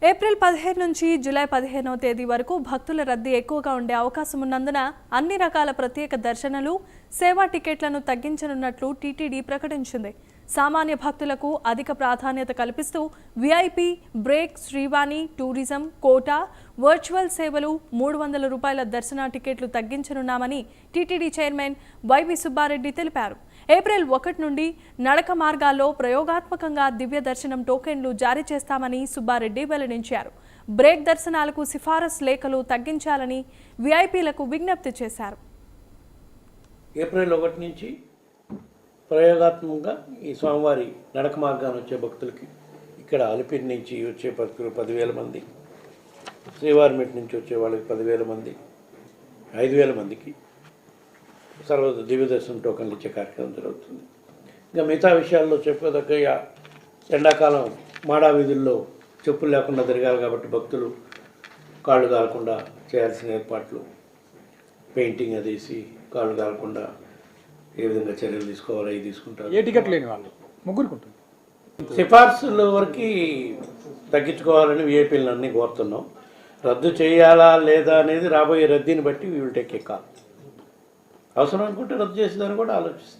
April 15 నుంచి July 15వ తేదీ వరకు భక్తుల రద్దీ ఎక్కువగా ఉండే అవకాశం ఉన్నందున అన్ని రకాల ప్రత్యేక దర్శనాలు, సేవా టికెట్లను తగ్గించనున్నట్లు టీటీడీ ప్రకటించింది. సామాన్య భక్తులకు అధిక ప్రాధాన్యత కల్పిస్తూ VIP, break, Srivani, tourism, quota, virtual సేవలు, 300 రూపాయల దర్శన టికెట్లు తగ్గించనున్నామని టీటీడీ చైర్మన్ వైవి సుబ్బారెడ్డి తెలిపారు. ఏప్రిల్ 1 నుండి నడక మార్గాల్లో ప్రయోగాత్మకంగా దివ్య దర్శనం టోకెన్లు జారీ చేస్తామని సుబ్బారెడ్డి వెల్లడించారు. బ్రేక్ దర్శనాలకు సిఫారసు లేఖలు తగ్గించాలని విఐపీలకు విజ్ఞప్తి చేశారు. ఏప్రిల్ 1 నుంచి ప్రయోగాత్మకంగా ఈ స్వామివారి నడక మార్గాన్ని వచ్చే భక్తులకి ఇక్కడ అలిపిరి నుంచి వచ్చే భక్తులు 10,000 మంది, శ్రీవారిమెట్ నుంచి వచ్చే వాళ్ళకి 10,000 మంది, 5,000 మందికి సర్వ దివ్య దర్శనం టోకన్లు ఇచ్చే కార్యక్రమం జరుగుతుంది. ఇంకా మిగతా విషయాల్లో చెప్పేదగ్గ ఎండాకాలం మాడా వీధుల్లో చెప్పులు లేకుండా తిరగాలి కాబట్టి భక్తులు కాళ్ళు కాలకుండా చేయాల్సిన ఏర్పాట్లు, పెయింటింగ్ అదేసి కాళ్ళు కాలకుండా ఏ విధంగా చర్యలు తీసుకోవాలో అవి తీసుకుంటారు. ఏ టికెట్ లేని వాళ్ళు ముగ్గురికి ఉంటుంది. సిఫార్సుల వరకు తగ్గించుకోవాలని విఐపీలను అన్నీ కోరుతున్నాం. రద్దు చేయాలా లేదా అనేది రాబోయే రద్దీని బట్టి we will take a call. అవసరం అనుకుంటే రద్దు చేసేదాన్ని కూడా ఆలోచిస్తాం.